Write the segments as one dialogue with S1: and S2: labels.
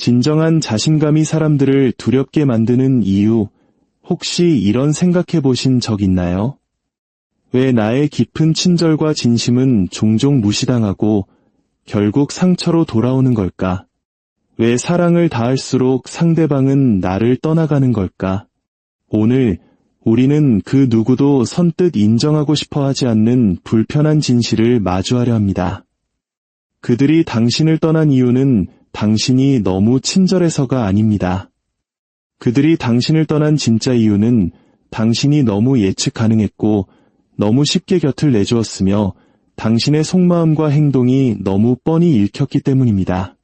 S1: 진정한 자신감이 사람들을 두렵게 만드는 이유, 혹시 이런 생각해 보신 적 있나요? 왜 나의 깊은 친절과 진심은 종종 무시당하고 결국 상처로 돌아오는 걸까? 왜 사랑을 다할수록 상대방은 나를 떠나가는 걸까? 오늘 우리는 그 누구도 선뜻 인정하고 싶어 하지 않는 불편한 진실을 마주하려 합니다. 그들이 당신을 떠난 이유는 당신이 너무 친절해서가 아닙니다. 그들이 당신을 떠난 진짜 이유는 당신이 너무 예측 가능했고 너무 쉽게 곁을 내주었으며 당신의 속마음과 행동이 너무 뻔히 읽혔기 때문입니다.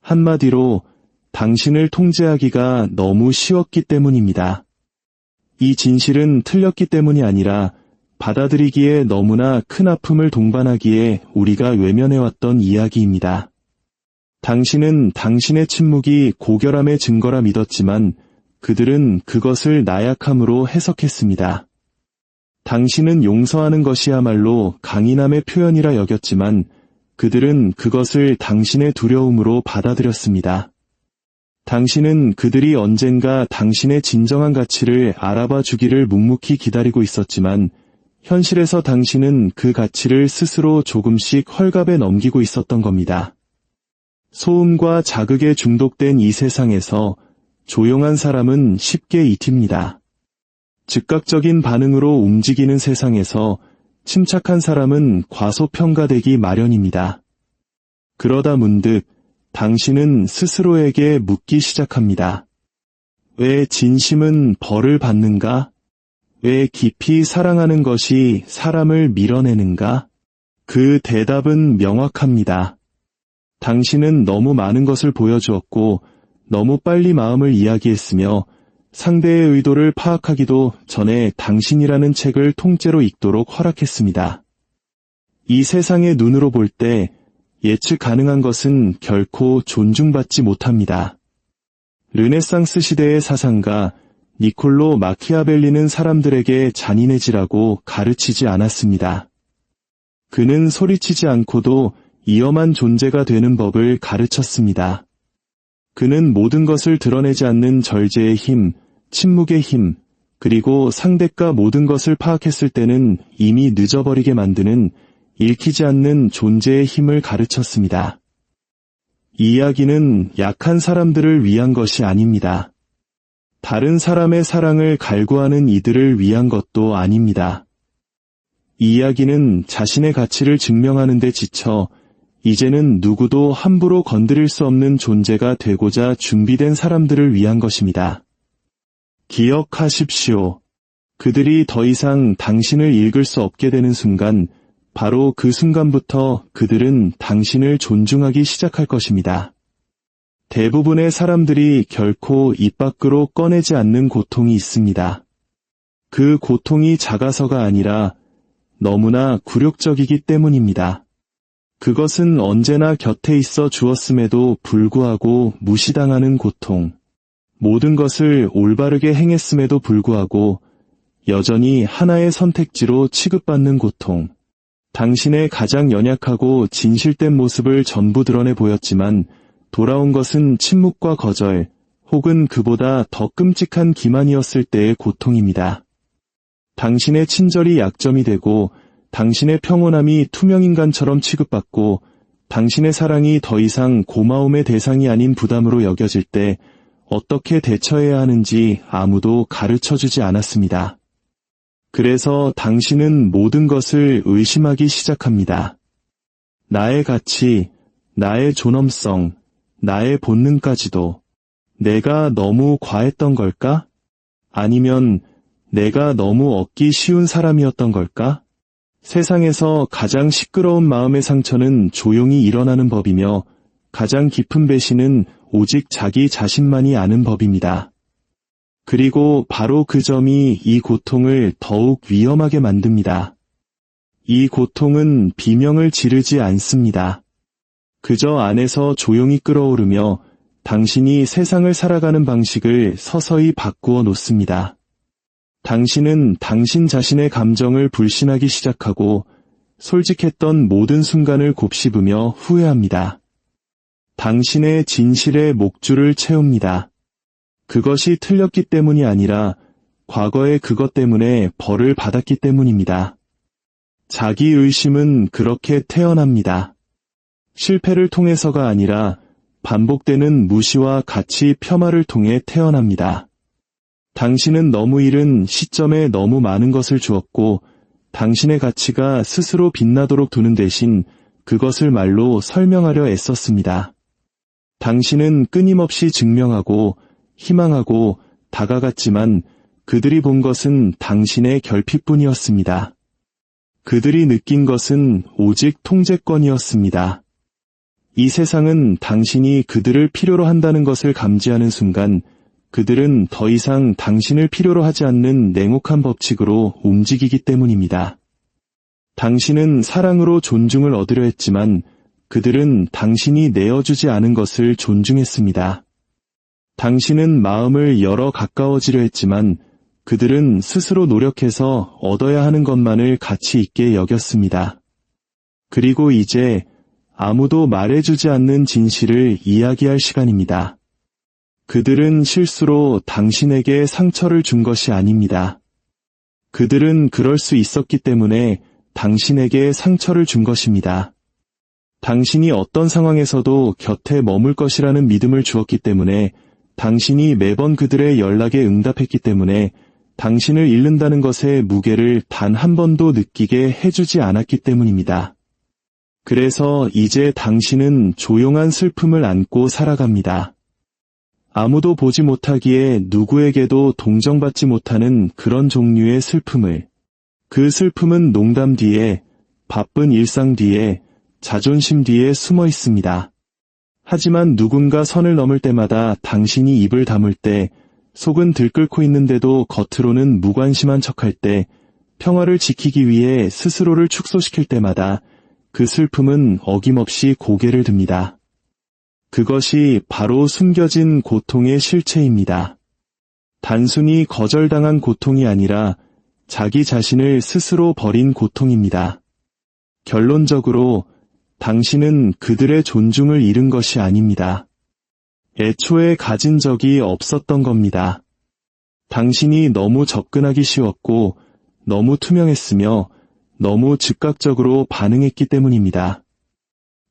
S1: 한마디로 당신을 통제하기가 너무 쉬웠기 때문입니다. 이 진실은 틀렸기 때문이 아니라 받아들이기에 너무나 큰 아픔을 동반하기에 우리가 외면해왔던 이야기입니다. 당신은 당신의 침묵이 고결함의 증거라 믿었지만 그들은 그것을 나약함으로 해석했습니다. 당신은 용서하는 것이야말로 강인함의 표현이라 여겼지만 그들은 그것을 당신의 두려움으로 받아들였습니다. 당신은 그들이 언젠가 당신의 진정한 가치를 알아봐 주기를 묵묵히 기다리고 있었지만 현실에서 당신은 그 가치를 스스로 조금씩 헐갑에 넘기고 있었던 겁니다. 소음과 자극에 중독된 이 세상에서 조용한 사람은 쉽게 잊힙니다. 즉각적인 반응으로 움직이는 세상에서 침착한 사람은 과소평가되기 마련입니다. 그러다 문득 당신은 스스로에게 묻기 시작합니다. 왜 진심은 벌을 받는가? 왜 깊이 사랑하는 것이 사람을 밀어내는가? 그 대답은 명확합니다. 당신은 너무 많은 것을 보여주었고 너무 빨리 마음을 이야기했으며 상대의 의도를 파악하기도 전에 당신이라는 책을 통째로 읽도록 허락했습니다. 이 세상의 눈으로 볼 때 예측 가능한 것은 결코 존중받지 못합니다. 르네상스 시대의 사상가 니콜로 마키아벨리는 사람들에게 잔인해지라고 가르치지 않았습니다. 그는 소리치지 않고도 위험한 존재가 되는 법을 가르쳤습니다. 그는 모든 것을 드러내지 않는 절제의 힘, 침묵의 힘, 그리고 상대가 모든 것을 파악했을 때는 이미 늦어버리게 만드는 읽히지 않는 존재의 힘을 가르쳤습니다. 이 이야기는 약한 사람들을 위한 것이 아닙니다. 다른 사람의 사랑을 갈구하는 이들을 위한 것도 아닙니다. 이 이야기는 자신의 가치를 증명하는 데 지쳐 이제는 누구도 함부로 건드릴 수 없는 존재가 되고자 준비된 사람들을 위한 것입니다. 기억하십시오. 그들이 더 이상 당신을 읽을 수 없게 되는 순간, 바로 그 순간부터 그들은 당신을 존중하기 시작할 것입니다. 대부분의 사람들이 결코 입 밖으로 꺼내지 않는 고통이 있습니다. 그 고통이 작아서가 아니라 너무나 굴욕적이기 때문입니다. 그것은 언제나 곁에 있어 주었음에도 불구하고 무시당하는 고통, 모든 것을 올바르게 행했음에도 불구하고 여전히 하나의 선택지로 취급받는 고통, 당신의 가장 연약하고 진실된 모습을 전부 드러내 보였지만 돌아온 것은 침묵과 거절, 혹은 그보다 더 끔찍한 기만이었을 때의 고통입니다. 당신의 친절이 약점이 되고 당신의 평온함이 투명인간처럼 취급받고 당신의 사랑이 더 이상 고마움의 대상이 아닌 부담으로 여겨질 때 어떻게 대처해야 하는지 아무도 가르쳐주지 않았습니다. 그래서 당신은 모든 것을 의심하기 시작합니다. 나의 가치, 나의 존엄성, 나의 본능까지도. 내가 너무 과했던 걸까? 아니면 내가 너무 얻기 쉬운 사람이었던 걸까? 세상에서 가장 시끄러운 마음의 상처는 조용히 일어나는 법이며 가장 깊은 배신은 오직 자기 자신만이 아는 법입니다. 그리고 바로 그 점이 이 고통을 더욱 위험하게 만듭니다. 이 고통은 비명을 지르지 않습니다. 그저 안에서 조용히 끓어오르며 당신이 세상을 살아가는 방식을 서서히 바꾸어 놓습니다. 당신은 당신 자신의 감정을 불신하기 시작하고 솔직했던 모든 순간을 곱씹으며 후회합니다. 당신의 진실의 목줄을 채웁니다. 그것이 틀렸기 때문이 아니라 과거에 그것 때문에 벌을 받았기 때문입니다. 자기 의심은 그렇게 태어납니다. 실패를 통해서가 아니라 반복되는 무시와 가치 폄하를 통해 태어납니다. 당신은 너무 이른 시점에 너무 많은 것을 주었고 당신의 가치가 스스로 빛나도록 두는 대신 그것을 말로 설명하려 애썼습니다. 당신은 끊임없이 증명하고 희망하고 다가갔지만 그들이 본 것은 당신의 결핍뿐이었습니다. 그들이 느낀 것은 오직 통제권이었습니다. 이 세상은 당신이 그들을 필요로 한다는 것을 감지하는 순간 그들은 더 이상 당신을 필요로 하지 않는 냉혹한 법칙으로 움직이기 때문입니다. 당신은 사랑으로 존중을 얻으려 했지만 그들은 당신이 내어주지 않은 것을 존중했습니다. 당신은 마음을 열어 가까워지려 했지만 그들은 스스로 노력해서 얻어야 하는 것만을 가치 있게 여겼습니다. 그리고 이제 아무도 말해주지 않는 진실을 이야기할 시간입니다. 그들은 실수로 당신에게 상처를 준 것이 아닙니다. 그들은 그럴 수 있었기 때문에 당신에게 상처를 준 것입니다. 당신이 어떤 상황에서도 곁에 머물 것이라는 믿음을 주었기 때문에 당신이 매번 그들의 연락에 응답했기 때문에 당신을 잃는다는 것의 무게를 단 한 번도 느끼게 해주지 않았기 때문입니다. 그래서 이제 당신은 조용한 슬픔을 안고 살아갑니다. 아무도 보지 못하기에 누구에게도 동정받지 못하는 그런 종류의 슬픔을. 그 슬픔은 농담 뒤에, 바쁜 일상 뒤에, 자존심 뒤에 숨어 있습니다. 하지만 누군가 선을 넘을 때마다 당신이 입을 다물 때, 속은 들끓고 있는데도 겉으로는 무관심한 척할 때, 평화를 지키기 위해 스스로를 축소시킬 때마다 그 슬픔은 어김없이 고개를 듭니다. 그것이 바로 숨겨진 고통의 실체입니다. 단순히 거절당한 고통이 아니라 자기 자신을 스스로 버린 고통입니다. 결론적으로 당신은 그들의 존중을 잃은 것이 아닙니다. 애초에 가진 적이 없었던 겁니다. 당신이 너무 접근하기 쉬웠고 너무 투명했으며 너무 즉각적으로 반응했기 때문입니다.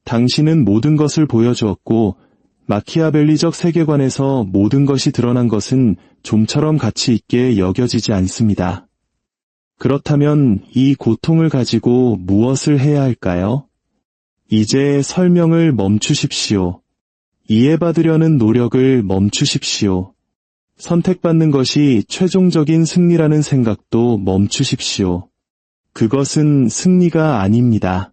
S1: 당신은 모든 것을 보여주었고 마키아벨리적 세계관에서 모든 것이 드러난 것은 좀처럼 가치 있게 여겨지지 않습니다. 그렇다면 이 고통을 가지고 무엇을 해야 할까요? 이제 설명을 멈추십시오. 이해받으려는 노력을 멈추십시오. 선택받는 것이 최종적인 승리라는 생각도 멈추십시오. 그것은 승리가 아닙니다.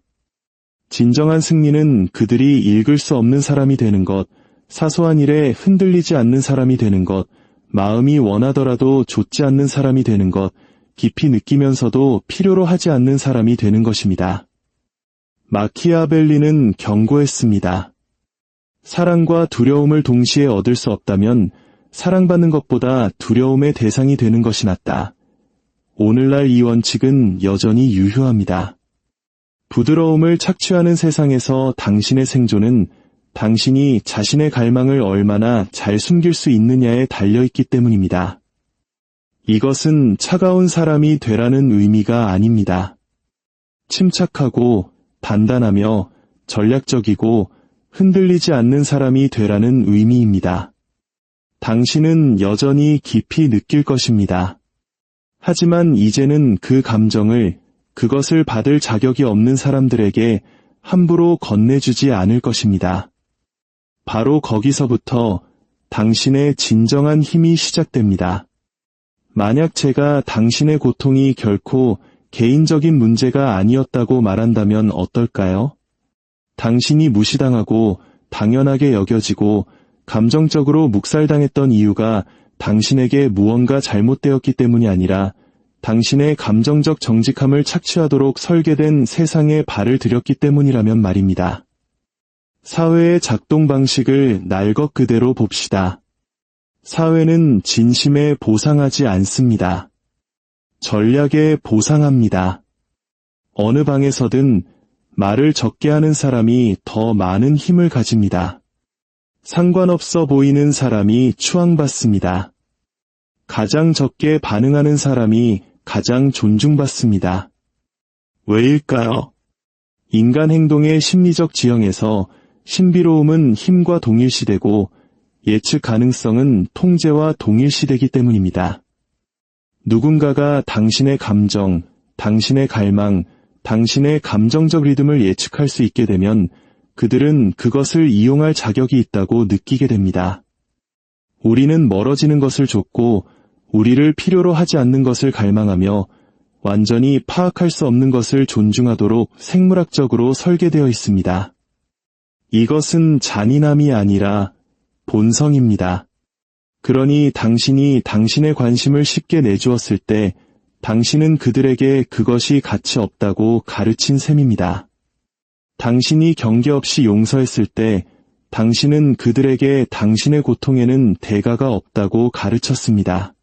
S1: 진정한 승리는 그들이 읽을 수 없는 사람이 되는 것, 사소한 일에 흔들리지 않는 사람이 되는 것, 마음이 원하더라도 좇지 않는 사람이 되는 것, 깊이 느끼면서도 필요로 하지 않는 사람이 되는 것입니다. 마키아벨리는 경고했습니다. 사랑과 두려움을 동시에 얻을 수 없다면 사랑받는 것보다 두려움의 대상이 되는 것이 낫다. 오늘날 이 원칙은 여전히 유효합니다. 부드러움을 착취하는 세상에서 당신의 생존은 당신이 자신의 갈망을 얼마나 잘 숨길 수 있느냐에 달려있기 때문입니다. 이것은 차가운 사람이 되라는 의미가 아닙니다. 침착하고 단단하며 전략적이고 흔들리지 않는 사람이 되라는 의미입니다. 당신은 여전히 깊이 느낄 것입니다. 하지만 이제는 그 감정을 그것을 받을 자격이 없는 사람들에게 함부로 건네주지 않을 것입니다. 바로 거기서부터 당신의 진정한 힘이 시작됩니다. 만약 제가 당신의 고통이 결코 개인적인 문제가 아니었다고 말한다면 어떨까요? 당신이 무시당하고 당연하게 여겨지고 감정적으로 묵살당했던 이유가 당신에게 무언가 잘못되었기 때문이 아니라 당신의 감정적 정직함을 착취하도록 설계된 세상에 발을 들였기 때문이라면 말입니다. 사회의 작동 방식을 날 것 그대로 봅시다. 사회는 진심에 보상하지 않습니다. 전략에 보상합니다. 어느 방에서든 말을 적게 하는 사람이 더 많은 힘을 가집니다. 상관없어 보이는 사람이 추앙받습니다. 가장 적게 반응하는 사람이 가장 존중받습니다. 왜일까요? 인간 행동의 심리적 지형에서 신비로움은 힘과 동일시되고 예측 가능성은 통제와 동일시되기 때문입니다. 누군가가 당신의 감정, 당신의 갈망, 당신의 감정적 리듬을 예측할 수 있게 되면 그들은 그것을 이용할 자격이 있다고 느끼게 됩니다. 우리는 멀어지는 것을 좇고 우리를 필요로 하지 않는 것을 갈망하며 완전히 파악할 수 없는 것을 존중하도록 생물학적으로 설계되어 있습니다. 이것은 잔인함이 아니라 본성입니다. 그러니 당신이 당신의 관심을 쉽게 내주었을 때 당신은 그들에게 그것이 가치 없다고 가르친 셈입니다. 당신이 경계 없이 용서했을 때 당신은 그들에게 당신의 고통에는 대가가 없다고 가르쳤습니다.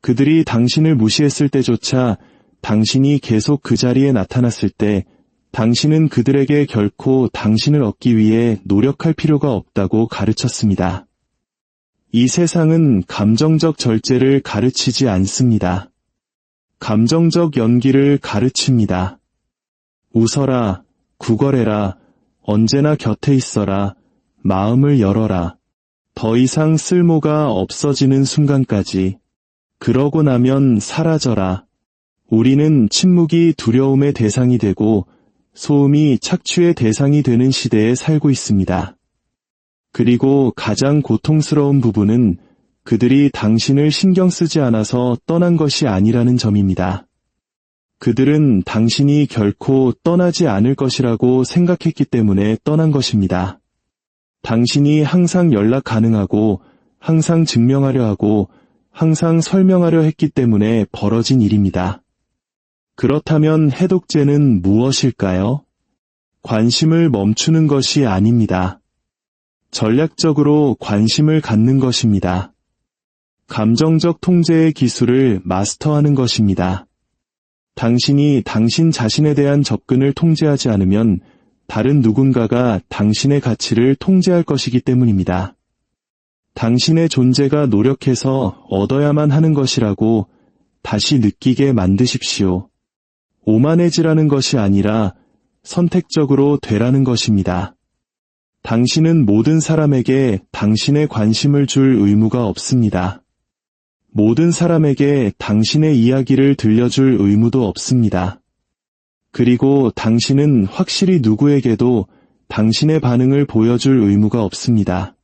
S1: 그들이 당신을 무시했을 때조차 당신이 계속 그 자리에 나타났을 때 당신은 그들에게 결코 당신을 얻기 위해 노력할 필요가 없다고 가르쳤습니다. 이 세상은 감정적 절제를 가르치지 않습니다. 감정적 연기를 가르칩니다. 웃어라, 구걸해라, 언제나 곁에 있어라, 마음을 열어라. 더 이상 쓸모가 없어지는 순간까지. 그러고 나면 사라져라. 우리는 침묵이 두려움의 대상이 되고 소음이 착취의 대상이 되는 시대에 살고 있습니다. 그리고 가장 고통스러운 부분은 그들이 당신을 신경 쓰지 않아서 떠난 것이 아니라는 점입니다. 그들은 당신이 결코 떠나지 않을 것이라고 생각했기 때문에 떠난 것입니다. 당신이 항상 연락 가능하고 항상 증명하려 하고 항상 설명하려 했기 때문에 벌어진 일입니다. 그렇다면 해독제는 무엇일까요? 관심을 멈추는 것이 아닙니다. 전략적으로 관심을 갖는 것입니다. 감정적 통제의 기술을 마스터하는 것입니다. 당신이 당신 자신에 대한 접근을 통제하지 않으면 다른 누군가가 당신의 가치를 통제할 것이기 때문입니다. 당신의 존재가 노력해서 얻어야만 하는 것이라고 다시 느끼게 만드십시오. 오만해지라는 것이 아니라 선택적으로 되라는 것입니다. 당신은 모든 사람에게 당신의 관심을 줄 의무가 없습니다. 모든 사람에게 당신의 이야기를 들려줄 의무도 없습니다. 그리고 당신은 확실히 누구에게도 당신의 반응을 보여줄 의무가 없습니다.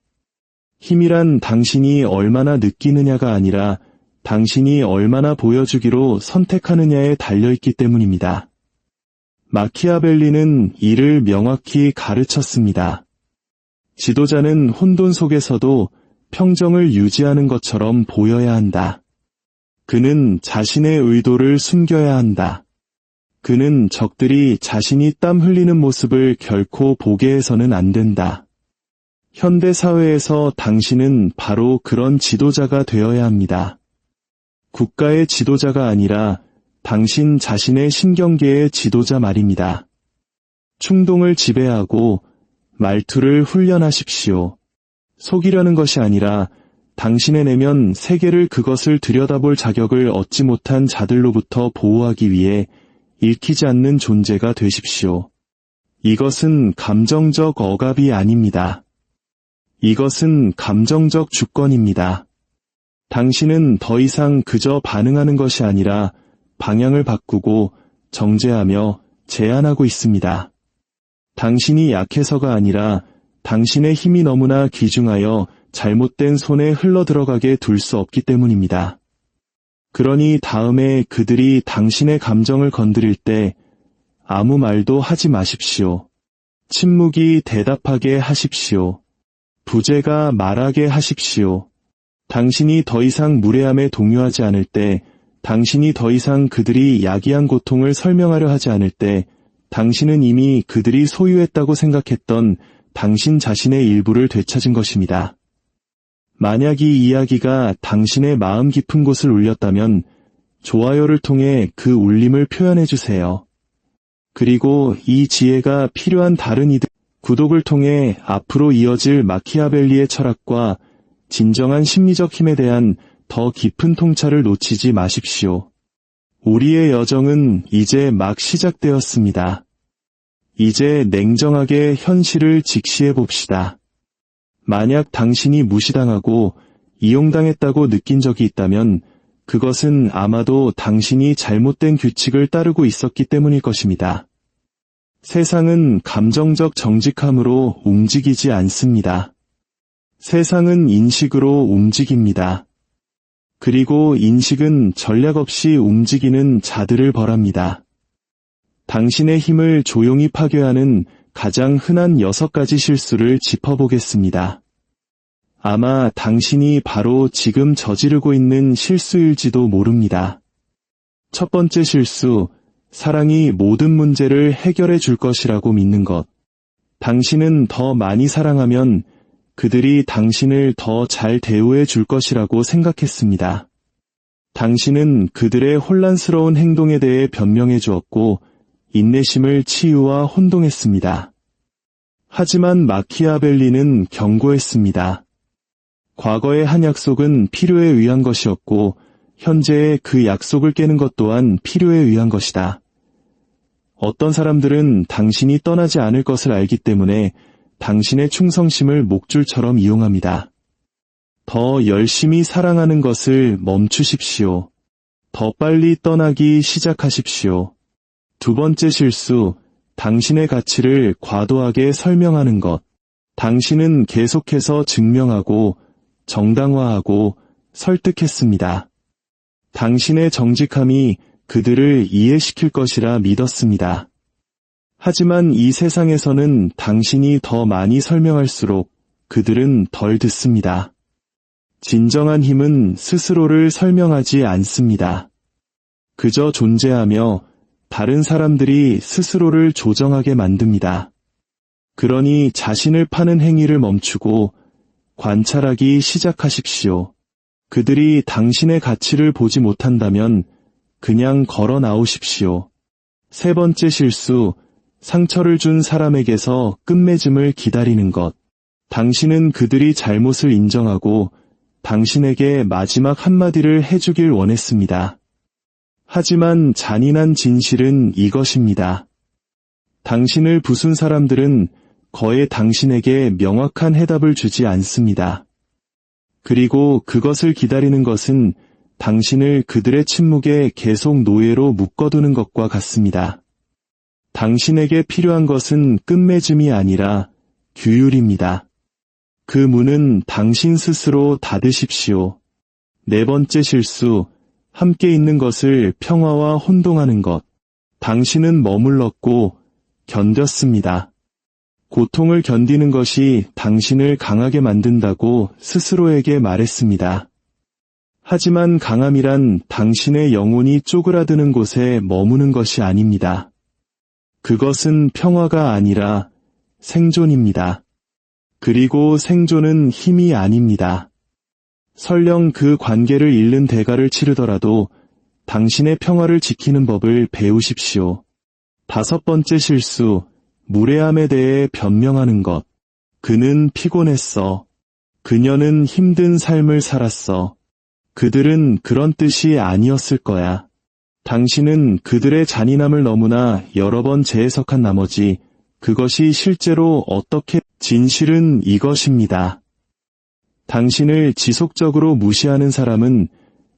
S1: 힘이란 당신이 얼마나 느끼느냐가 아니라 당신이 얼마나 보여주기로 선택하느냐에 달려있기 때문입니다. 마키아벨리는 이를 명확히 가르쳤습니다. 지도자는 혼돈 속에서도 평정을 유지하는 것처럼 보여야 한다. 그는 자신의 의도를 숨겨야 한다. 그는 적들이 자신이 땀 흘리는 모습을 결코 보게 해서는 안 된다. 현대 사회에서 당신은 바로 그런 지도자가 되어야 합니다. 국가의 지도자가 아니라 당신 자신의 신경계의 지도자 말입니다. 충동을 지배하고 말투를 훈련하십시오. 속이려는 것이 아니라 당신의 내면 세계를 그것을 들여다볼 자격을 얻지 못한 자들로부터 보호하기 위해 읽히지 않는 존재가 되십시오. 이것은 감정적 억압이 아닙니다. 이것은 감정적 주권입니다. 당신은 더 이상 그저 반응하는 것이 아니라 방향을 바꾸고 정죄하며 제안하고 있습니다. 당신이 약해서가 아니라 당신의 힘이 너무나 귀중하여 잘못된 손에 흘러들어가게 둘 수 없기 때문입니다. 그러니 다음에 그들이 당신의 감정을 건드릴 때 아무 말도 하지 마십시오. 침묵이 대답하게 하십시오. 부재가 말하게 하십시오. 당신이 더 이상 무례함에 동요하지 않을 때, 당신이 더 이상 그들이 야기한 고통을 설명하려 하지 않을 때, 당신은 이미 그들이 소유했다고 생각했던 당신 자신의 일부를 되찾은 것입니다. 만약 이 이야기가 당신의 마음 깊은 곳을 울렸다면 좋아요를 통해 그 울림을 표현해 주세요. 그리고 이 지혜가 필요한 다른 이들 구독을 통해 앞으로 이어질 마키아벨리의 철학과 진정한 심리적 힘에 대한 더 깊은 통찰을 놓치지 마십시오. 우리의 여정은 이제 막 시작되었습니다. 이제 냉정하게 현실을 직시해 봅시다. 만약 당신이 무시당하고 이용당했다고 느낀 적이 있다면 그것은 아마도 당신이 잘못된 규칙을 따르고 있었기 때문일 것입니다. 세상은 감정적 정직함으로 움직이지 않습니다. 세상은 인식으로 움직입니다. 그리고 인식은 전략 없이 움직이는 자들을 벌합니다. 당신의 힘을 조용히 파괴하는 가장 흔한 6가지 실수를 짚어보겠습니다. 아마 당신이 바로 지금 저지르고 있는 실수일지도 모릅니다. 첫 번째 실수, 사랑이 모든 문제를 해결해 줄 것이라고 믿는 것. 당신은 더 많이 사랑하면 그들이 당신을 더 잘 대우해 줄 것이라고 생각했습니다. 당신은 그들의 혼란스러운 행동에 대해 변명해 주었고 인내심을 치유와 혼동했습니다. 하지만 마키아벨리는 경고했습니다. 과거의 한 약속은 필요에 의한 것이었고 현재의 그 약속을 깨는 것 또한 필요에 의한 것이다. 어떤 사람들은 당신이 떠나지 않을 것을 알기 때문에 당신의 충성심을 목줄처럼 이용합니다. 더 열심히 사랑하는 것을 멈추십시오. 더 빨리 떠나기 시작하십시오. 두 번째 실수, 당신의 가치를 과도하게 설명하는 것. 당신은 계속해서 증명하고 정당화하고 설득했습니다. 당신의 정직함이 그들을 이해시킬 것이라 믿었습니다. 하지만 이 세상에서는 당신이 더 많이 설명할수록 그들은 덜 듣습니다. 진정한 힘은 스스로를 설명하지 않습니다. 그저 존재하며 다른 사람들이 스스로를 조정하게 만듭니다. 그러니 자신을 파는 행위를 멈추고 관찰하기 시작하십시오. 그들이 당신의 가치를 보지 못한다면 그냥 걸어 나오십시오. 세 번째 실수, 상처를 준 사람에게서 끝맺음을 기다리는 것. 당신은 그들이 잘못을 인정하고 당신에게 마지막 한마디를 해주길 원했습니다. 하지만 잔인한 진실은 이것입니다. 당신을 부순 사람들은 거의 당신에게 명확한 해답을 주지 않습니다. 그리고 그것을 기다리는 것은 당신을 그들의 침묵에 계속 노예로 묶어두는 것과 같습니다. 당신에게 필요한 것은 끝맺음이 아니라 규율입니다. 그 문은 당신 스스로 닫으십시오. 네 번째 실수, 함께 있는 것을 평화와 혼동하는 것. 당신은 머물렀고 견뎠습니다. 고통을 견디는 것이 당신을 강하게 만든다고 스스로에게 말했습니다. 하지만 강함이란 당신의 영혼이 쪼그라드는 곳에 머무는 것이 아닙니다. 그것은 평화가 아니라 생존입니다. 그리고 생존은 힘이 아닙니다. 설령 그 관계를 잃는 대가를 치르더라도 당신의 평화를 지키는 법을 배우십시오. 다섯 번째 실수, 무례함에 대해 변명하는 것. 그는 피곤했어. 그녀는 힘든 삶을 살았어. 그들은 그런 뜻이 아니었을 거야. 당신은 그들의 잔인함을 너무나 여러 번 재해석한 나머지 그것이 실제로 어떻게 진실은 이것입니다. 당신을 지속적으로 무시하는 사람은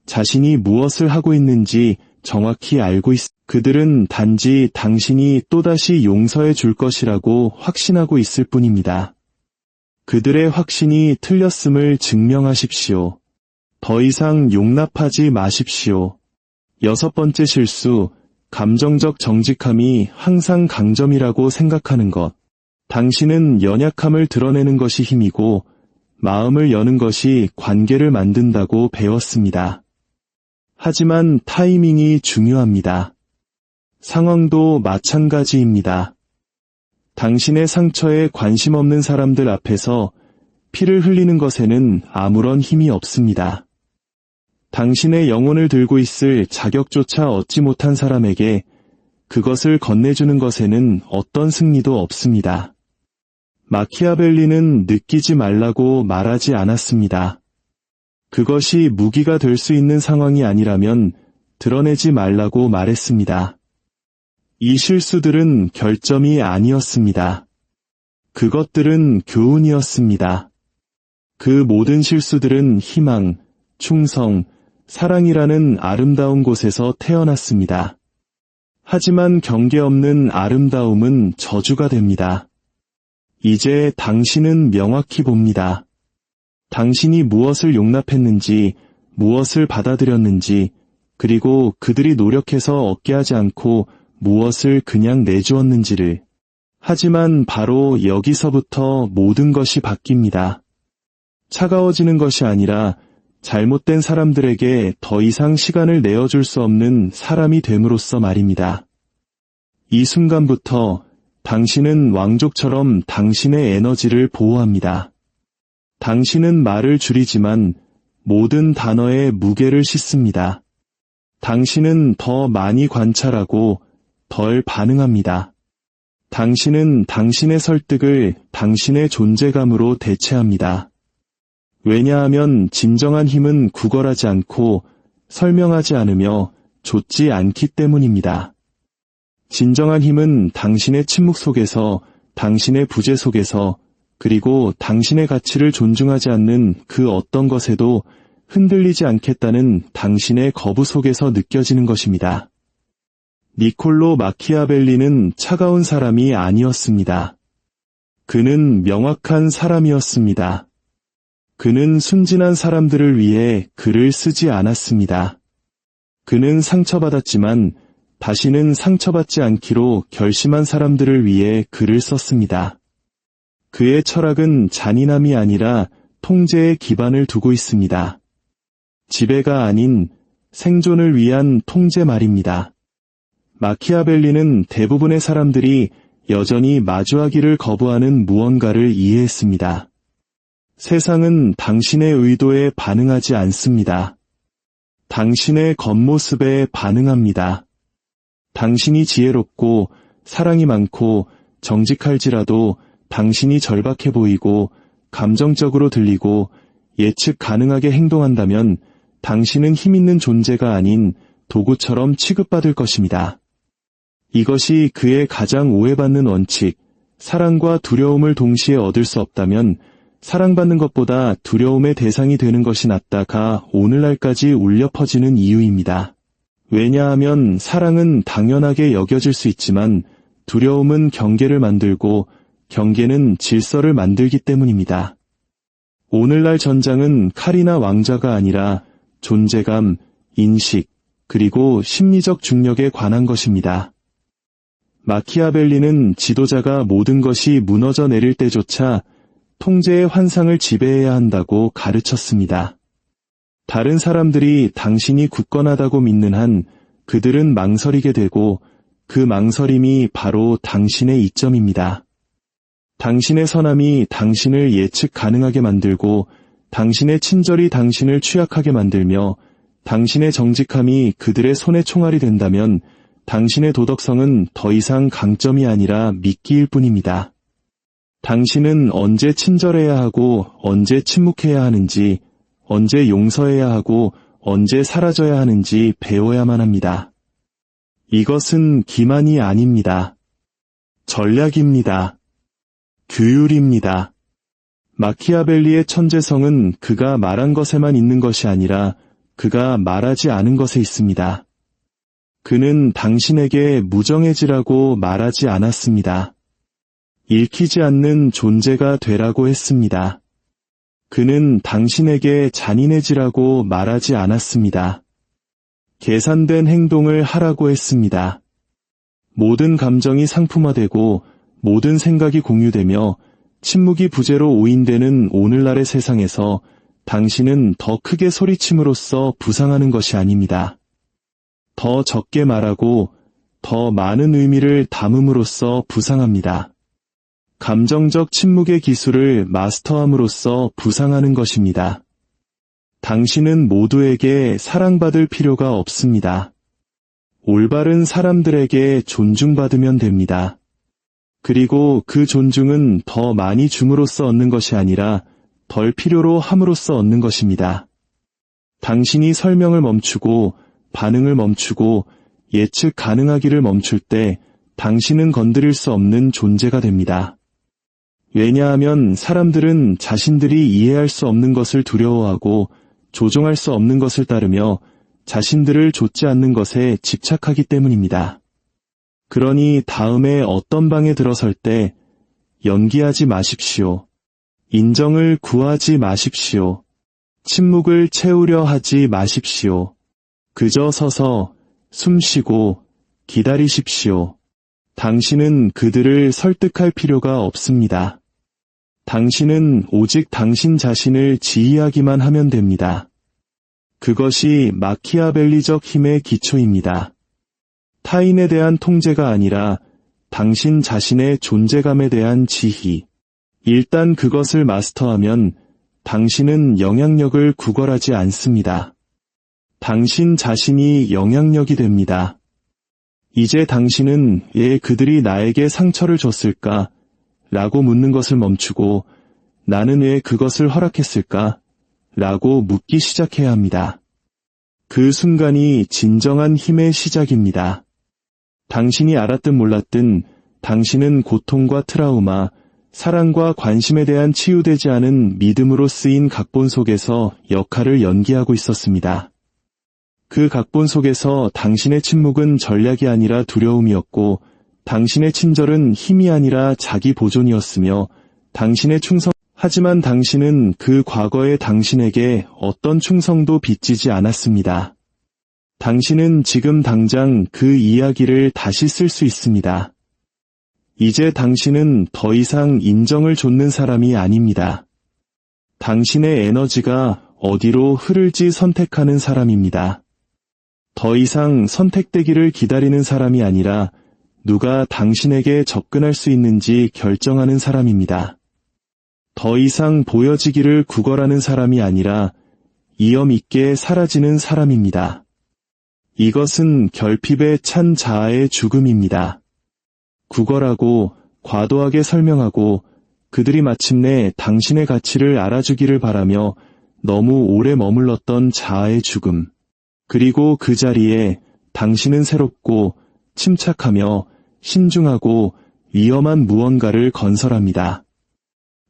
S1: 자신이 무엇을 하고 있는지 정확히 알고 있습니다. 그들은 단지 당신이 또다시 용서해 줄 것이라고 확신하고 있을 뿐입니다. 그들의 확신이 틀렸음을 증명하십시오. 더 이상 용납하지 마십시오. 여섯 번째 실수, 감정적 정직함이 항상 강점이라고 생각하는 것. 당신은 연약함을 드러내는 것이 힘이고 마음을 여는 것이 관계를 만든다고 배웠습니다. 하지만 타이밍이 중요합니다. 상황도 마찬가지입니다. 당신의 상처에 관심 없는 사람들 앞에서 피를 흘리는 것에는 아무런 힘이 없습니다. 당신의 영혼을 들고 있을 자격조차 얻지 못한 사람에게 그것을 건네주는 것에는 어떤 승리도 없습니다. 마키아벨리는 느끼지 말라고 말하지 않았습니다. 그것이 무기가 될 수 있는 상황이 아니라면 드러내지 말라고 말했습니다. 이 실수들은 결점이 아니었습니다. 그것들은 교훈이었습니다. 그 모든 실수들은 희망, 충성, 사랑이라는 아름다운 곳에서 태어났습니다. 하지만 경계 없는 아름다움은 저주가 됩니다. 이제 당신은 명확히 봅니다. 당신이 무엇을 용납했는지, 무엇을 받아들였는지, 그리고 그들이 노력해서 얻게 하지 않고 무엇을 그냥 내주었는지를. 하지만 바로 여기서부터 모든 것이 바뀝니다. 차가워지는 것이 아니라 잘못된 사람들에게 더 이상 시간을 내어줄 수 없는 사람이 됨으로써 말입니다. 이 순간부터 당신은 왕족처럼 당신의 에너지를 보호합니다. 당신은 말을 줄이지만 모든 단어의 무게를 싣습니다. 당신은 더 많이 관찰하고 덜 반응합니다. 당신은 당신의 설득을 당신의 존재감으로 대체합니다. 왜냐하면 진정한 힘은 구걸하지 않고 설명하지 않으며 좇지 않기 때문입니다. 진정한 힘은 당신의 침묵 속에서, 당신의 부재 속에서, 그리고 당신의 가치를 존중하지 않는 그 어떤 것에도 흔들리지 않겠다는 당신의 거부 속에서 느껴지는 것입니다. 니콜로 마키아벨리는 차가운 사람이 아니었습니다. 그는 명확한 사람이었습니다. 그는 순진한 사람들을 위해 글을 쓰지 않았습니다. 그는 상처받았지만 다시는 상처받지 않기로 결심한 사람들을 위해 글을 썼습니다. 그의 철학은 잔인함이 아니라 통제에 기반을 두고 있습니다. 지배가 아닌 생존을 위한 통제 말입니다. 마키아벨리는 대부분의 사람들이 여전히 마주하기를 거부하는 무언가를 이해했습니다. 세상은 당신의 의도에 반응하지 않습니다. 당신의 겉모습에 반응합니다. 당신이 지혜롭고 사랑이 많고 정직할지라도 당신이 절박해 보이고 감정적으로 들리고 예측 가능하게 행동한다면 당신은 힘있는 존재가 아닌 도구처럼 취급받을 것입니다. 이것이 그의 가장 오해받는 원칙, 사랑과 두려움을 동시에 얻을 수 없다면 사랑받는 것보다 두려움의 대상이 되는 것이 낫다가 오늘날까지 울려 퍼지는 이유입니다. 왜냐하면 사랑은 당연하게 여겨질 수 있지만 두려움은 경계를 만들고 경계는 질서를 만들기 때문입니다. 오늘날 전장은 칼이나 왕좌가 아니라 존재감, 인식, 그리고 심리적 중력에 관한 것입니다. 마키아벨리는 지도자가 모든 것이 무너져 내릴 때조차 통제의 환상을 지배해야 한다고 가르쳤습니다. 다른 사람들이 당신이 굳건하다고 믿는 한 그들은 망설이게 되고 그 망설임이 바로 당신의 이점입니다. 당신의 선함이 당신을 예측 가능하게 만들고 당신의 친절이 당신을 취약하게 만들며 당신의 정직함이 그들의 손의 총알이 된다면 당신의 도덕성은 더 이상 강점이 아니라 미끼일 뿐입니다. 당신은 언제 친절해야 하고 언제 침묵해야 하는지, 언제 용서해야 하고 언제 사라져야 하는지 배워야만 합니다. 이것은 기만이 아닙니다. 전략입니다. 규율입니다. 마키아벨리의 천재성은 그가 말한 것에만 있는 것이 아니라 그가 말하지 않은 것에 있습니다. 그는 당신에게 무정해지라고 말하지 않았습니다. 읽히지 않는 존재가 되라고 했습니다. 그는 당신에게 잔인해지라고 말하지 않았습니다. 계산된 행동을 하라고 했습니다. 모든 감정이 상품화되고 모든 생각이 공유되며 침묵이 부재로 오인되는 오늘날의 세상에서 당신은 더 크게 소리침으로써 부상하는 것이 아닙니다. 더 적게 말하고 더 많은 의미를 담음으로써 부상합니다. 감정적 침묵의 기술을 마스터함으로써 부상하는 것입니다. 당신은 모두에게 사랑받을 필요가 없습니다. 올바른 사람들에게 존중받으면 됩니다. 그리고 그 존중은 더 많이 줌으로써 얻는 것이 아니라 덜 필요로 함으로써 얻는 것입니다. 당신이 설명을 멈추고 반응을 멈추고 예측 가능하기를 멈출 때 당신은 건드릴 수 없는 존재가 됩니다. 왜냐하면 사람들은 자신들이 이해할 수 없는 것을 두려워하고 조종할 수 없는 것을 따르며 자신들을 좇지 않는 것에 집착하기 때문입니다. 그러니 다음에 어떤 방에 들어설 때 연기하지 마십시오. 인정을 구하지 마십시오. 침묵을 채우려 하지 마십시오. 그저 서서 숨 쉬고 기다리십시오. 당신은 그들을 설득할 필요가 없습니다. 당신은 오직 당신 자신을 지휘하기만 하면 됩니다. 그것이 마키아벨리적 힘의 기초입니다. 타인에 대한 통제가 아니라 당신 자신의 존재감에 대한 지휘. 일단 그것을 마스터하면 당신은 영향력을 구걸하지 않습니다. 당신 자신이 영향력이 됩니다. 이제 당신은 왜 그들이 나에게 상처를 줬을까? 라고 묻는 것을 멈추고 나는 왜 그것을 허락했을까? 라고 묻기 시작해야 합니다. 그 순간이 진정한 힘의 시작입니다. 당신이 알았든 몰랐든 당신은 고통과 트라우마, 사랑과 관심에 대한 치유되지 않은 믿음으로 쓰인 각본 속에서 역할을 연기하고 있었습니다. 그 각본 속에서 당신의 침묵은 전략이 아니라 두려움이었고 당신의 친절은 힘이 아니라 자기 보존이었으며 당신의 하지만 당신은 그 과거의 당신에게 어떤 충성도 빚지지 않았습니다. 당신은 지금 당장 그 이야기를 다시 쓸 수 있습니다. 이제 당신은 더 이상 인정을 좇는 사람이 아닙니다. 당신의 에너지가 어디로 흐를지 선택하는 사람입니다. 더 이상 선택되기를 기다리는 사람이 아니라 누가 당신에게 접근할 수 있는지 결정하는 사람입니다. 더 이상 보여지기를 구걸하는 사람이 아니라 이염 있게 사라지는 사람입니다. 이것은 결핍에 찬 자아의 죽음입니다. 구걸하고 과도하게 설명하고 그들이 마침내 당신의 가치를 알아주기를 바라며 너무 오래 머물렀던 자아의 죽음. 그리고 그 자리에 당신은 새롭고 침착하며 신중하고 위험한 무언가를 건설합니다.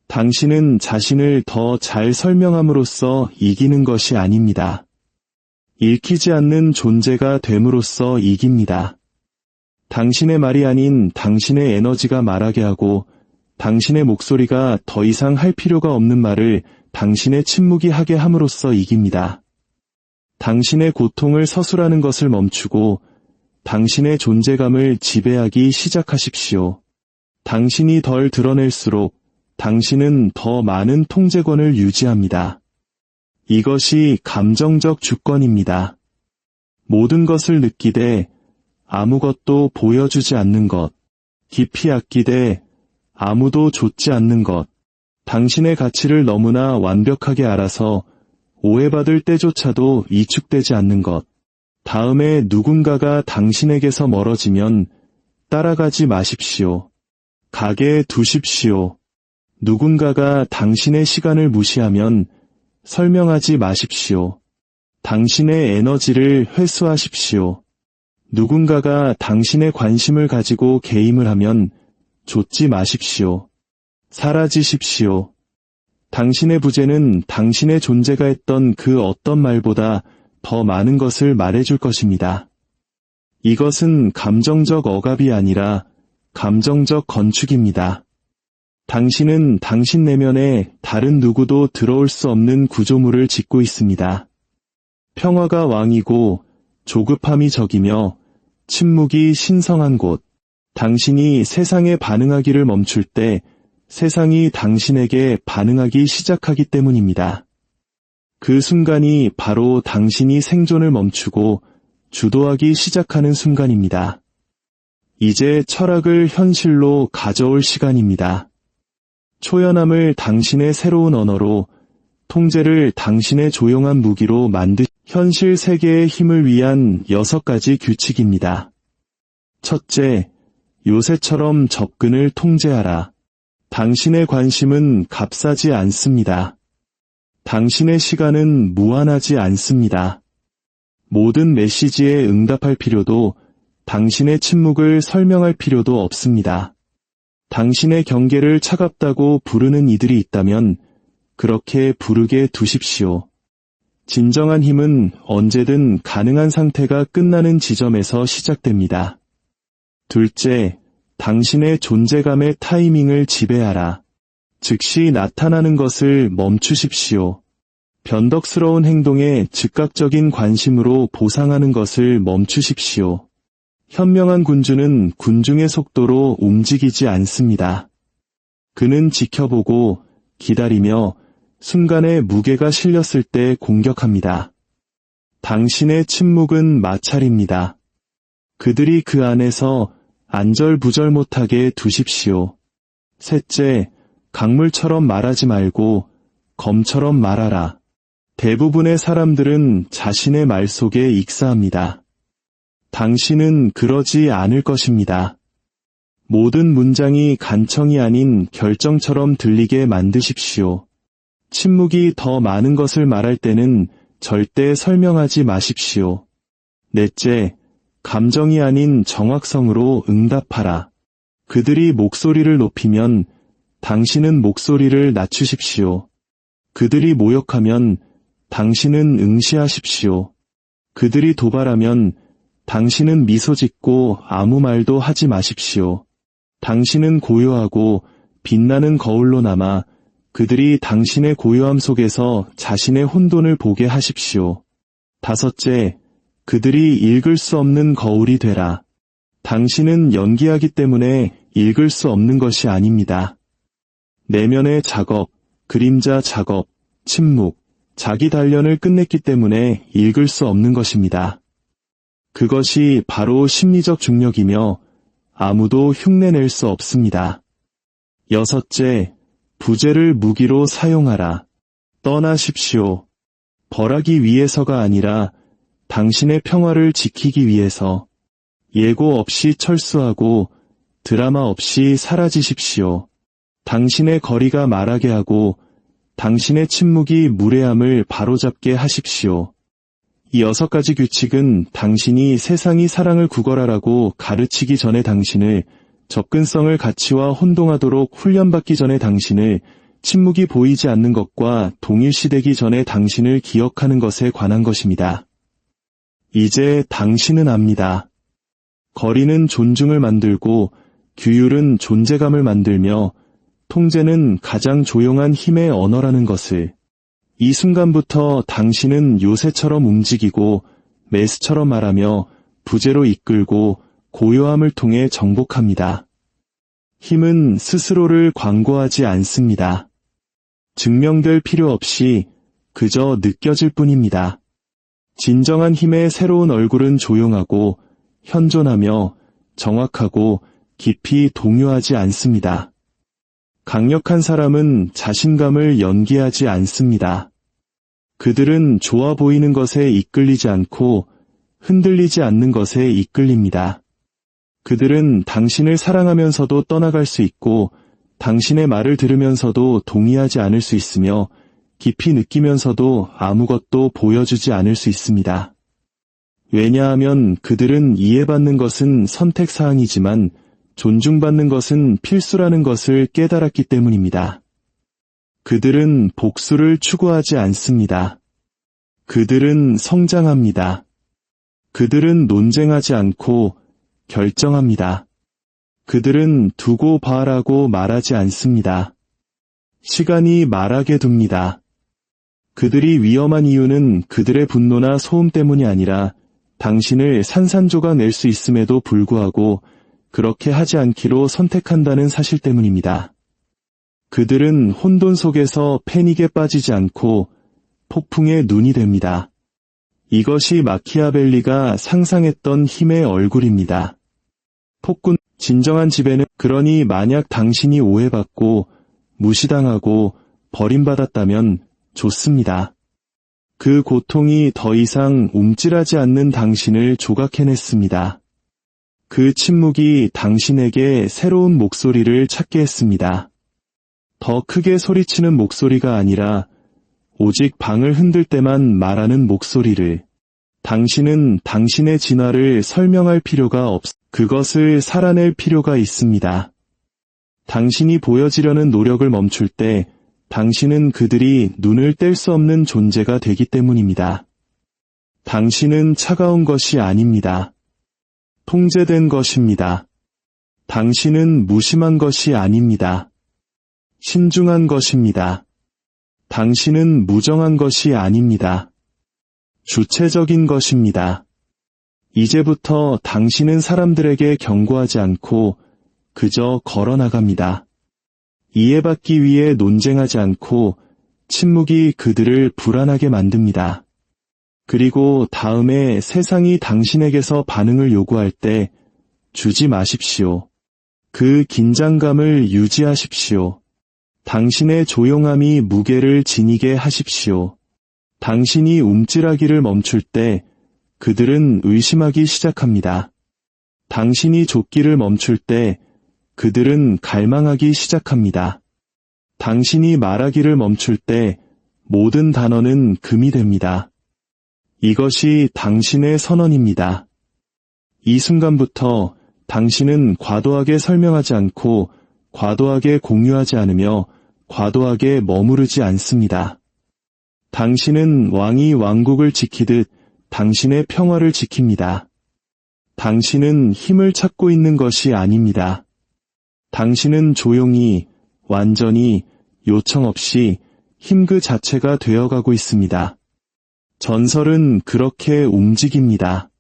S1: 당신은 자신을 더 잘 설명함으로써 이기는 것이 아닙니다. 읽히지 않는 존재가 됨으로써 이깁니다. 당신의 말이 아닌 당신의 에너지가 말하게 하고 당신의 목소리가 더 이상 할 필요가 없는 말을 당신의 침묵이 하게 함으로써 이깁니다. 당신의 고통을 서술하는 것을 멈추고 당신의 존재감을 지배하기 시작하십시오. 당신이 덜 드러낼수록 당신은 더 많은 통제권을 유지합니다. 이것이 감정적 주권입니다. 모든 것을 느끼되 아무것도 보여주지 않는 것, 깊이 아끼되 아무도 좇지 않는 것, 당신의 가치를 너무나 완벽하게 알아서 오해받을 때조차도 위축되지 않는 것, 다음에 누군가가 당신에게서 멀어지면 따라가지 마십시오. 가게 두십시오. 누군가가 당신의 시간을 무시하면 설명하지 마십시오. 당신의 에너지를 회수하십시오. 누군가가 당신의 관심을 가지고 개임을 하면 좇지 마십시오. 사라지십시오. 당신의 부재는 당신의 존재가 했던 그 어떤 말보다 더 많은 것을 말해줄 것입니다. 이것은 감정적 억압이 아니라 감정적 건축입니다. 당신은 당신 내면에 다른 누구도 들어올 수 없는 구조물을 짓고 있습니다. 평화가 왕이고 조급함이 적이며 침묵이 신성한 곳. 당신이 세상에 반응하기를 멈출 때 세상이 당신에게 반응하기 시작하기 때문입니다. 그 순간이 바로 당신이 생존을 멈추고 주도하기 시작하는 순간입니다. 이제 철학을 현실로 가져올 시간입니다. 초연함을 당신의 새로운 언어로, 통제를 당신의 조용한 무기로 현실 세계의 힘을 위한 6가지 규칙입니다. 첫째, 요새처럼 접근을 통제하라. 당신의 관심은 값싸지 않습니다. 당신의 시간은 무한하지 않습니다. 모든 메시지에 응답할 필요도, 당신의 침묵을 설명할 필요도 없습니다. 당신의 경계를 차갑다고 부르는 이들이 있다면 그렇게 부르게 두십시오. 진정한 힘은 언제든 가능한 상태가 끝나는 지점에서 시작됩니다. 둘째, 당신의 존재감의 타이밍을 지배하라. 즉시 나타나는 것을 멈추십시오. 변덕스러운 행동에 즉각적인 관심으로 보상하는 것을 멈추십시오. 현명한 군주는 군중의 속도로 움직이지 않습니다. 그는 지켜보고 기다리며 순간에 무게가 실렸을 때 공격합니다. 당신의 침묵은 마찰입니다. 그들이 그 안에서 안절부절 못하게 두십시오. 셋째, 강물처럼 말하지 말고 검처럼 말하라. 대부분의 사람들은 자신의 말 속에 익사합니다. 당신은 그러지 않을 것입니다. 모든 문장이 간청이 아닌 결정처럼 들리게 만드십시오. 침묵이 더 많은 것을 말할 때는 절대 설명하지 마십시오. 넷째, 감정이 아닌 정확성으로 응답하라. 그들이 목소리를 높이면 당신은 목소리를 낮추십시오. 그들이 모욕하면 당신은 응시하십시오. 그들이 도발하면 당신은 미소 짓고 아무 말도 하지 마십시오. 당신은 고요하고 빛나는 거울로 남아 그들이 당신의 고요함 속에서 자신의 혼돈을 보게 하십시오. 다섯째, 그들이 읽을 수 없는 거울이 되라. 당신은 연기하기 때문에 읽을 수 없는 것이 아닙니다. 내면의 작업, 그림자 작업, 침묵, 자기 단련을 끝냈기 때문에 읽을 수 없는 것입니다. 그것이 바로 심리적 중력이며 아무도 흉내낼 수 없습니다. 여섯째, 부재를 무기로 사용하라. 떠나십시오. 벌하기 위해서가 아니라 당신의 평화를 지키기 위해서. 예고 없이 철수하고 드라마 없이 사라지십시오. 당신의 거리가 말하게 하고 당신의 침묵이 무례함을 바로잡게 하십시오. 이 6가지 규칙은 당신이 세상이 사랑을 구걸하라고 가르치기 전에 당신을, 접근성을 가치와 혼동하도록 훈련받기 전에 당신을, 침묵이 보이지 않는 것과 동일시되기 전에 당신을 기억하는 것에 관한 것입니다. 이제 당신은 압니다. 거리는 존중을 만들고 규율은 존재감을 만들며 통제는 가장 조용한 힘의 언어라는 것을. 이 순간부터 당신은 요새처럼 움직이고 메스처럼 말하며 부재로 이끌고 고요함을 통해 정복합니다. 힘은 스스로를 광고하지 않습니다. 증명될 필요 없이 그저 느껴질 뿐입니다. 진정한 힘의 새로운 얼굴은 조용하고 현존하며 정확하고 깊이 동요하지 않습니다. 강력한 사람은 자신감을 연기하지 않습니다. 그들은 좋아 보이는 것에 이끌리지 않고 흔들리지 않는 것에 이끌립니다. 그들은 당신을 사랑하면서도 떠나갈 수 있고 당신의 말을 들으면서도 동의하지 않을 수 있으며 깊이 느끼면서도 아무것도 보여주지 않을 수 있습니다. 왜냐하면 그들은 이해받는 것은 선택사항이지만 존중받는 것은 필수라는 것을 깨달았기 때문입니다. 그들은 복수를 추구하지 않습니다. 그들은 성장합니다. 그들은 논쟁하지 않고 결정합니다. 그들은 두고 봐라고 말하지 않습니다. 시간이 말하게 둡니다. 그들이 위험한 이유는 그들의 분노나 소음 때문이 아니라 당신을 산산조각 낼 수 있음에도 불구하고 그렇게 하지 않기로 선택한다는 사실 때문입니다. 그들은 혼돈 속에서 패닉에 빠지지 않고 폭풍의 눈이 됩니다. 이것이 마키아벨리가 상상했던 힘의 얼굴입니다. 폭군, 진정한 지배는, 그러니 만약 당신이 오해받고 무시당하고 버림받았다면 좋습니다. 그 고통이 더 이상 움찔하지 않는 당신을 조각해냈습니다. 그 침묵이 당신에게 새로운 목소리를 찾게 했습니다. 더 크게 소리치는 목소리가 아니라 오직 방을 흔들 때만 말하는 목소리를. 당신은 당신의 진화를 설명할 필요가 그것을 살아낼 필요가 있습니다. 당신이 보여지려는 노력을 멈출 때 당신은 그들이 눈을 뗄 수 없는 존재가 되기 때문입니다. 당신은 차가운 것이 아닙니다. 통제된 것입니다. 당신은 무심한 것이 아닙니다. 신중한 것입니다. 당신은 무정한 것이 아닙니다. 주체적인 것입니다. 이제부터 당신은 사람들에게 경고하지 않고 그저 걸어나갑니다. 이해받기 위해 논쟁하지 않고 침묵이 그들을 불안하게 만듭니다. 그리고 다음에 세상이 당신에게서 반응을 요구할 때 주지 마십시오. 그 긴장감을 유지하십시오. 당신의 조용함이 무게를 지니게 하십시오. 당신이 움찔하기를 멈출 때 그들은 의심하기 시작합니다. 당신이 쫓기를 멈출 때 그들은 갈망하기 시작합니다. 당신이 말하기를 멈출 때 모든 단어는 금이 됩니다. 이것이 당신의 선언입니다. 이 순간부터 당신은 과도하게 설명하지 않고 과도하게 공유하지 않으며 과도하게 머무르지 않습니다. 당신은 왕이 왕국을 지키듯 당신의 평화를 지킵니다. 당신은 힘을 찾고 있는 것이 아닙니다. 당신은 조용히, 완전히, 요청 없이 힘 그 자체가 되어가고 있습니다. 전설은 그렇게 움직입니다.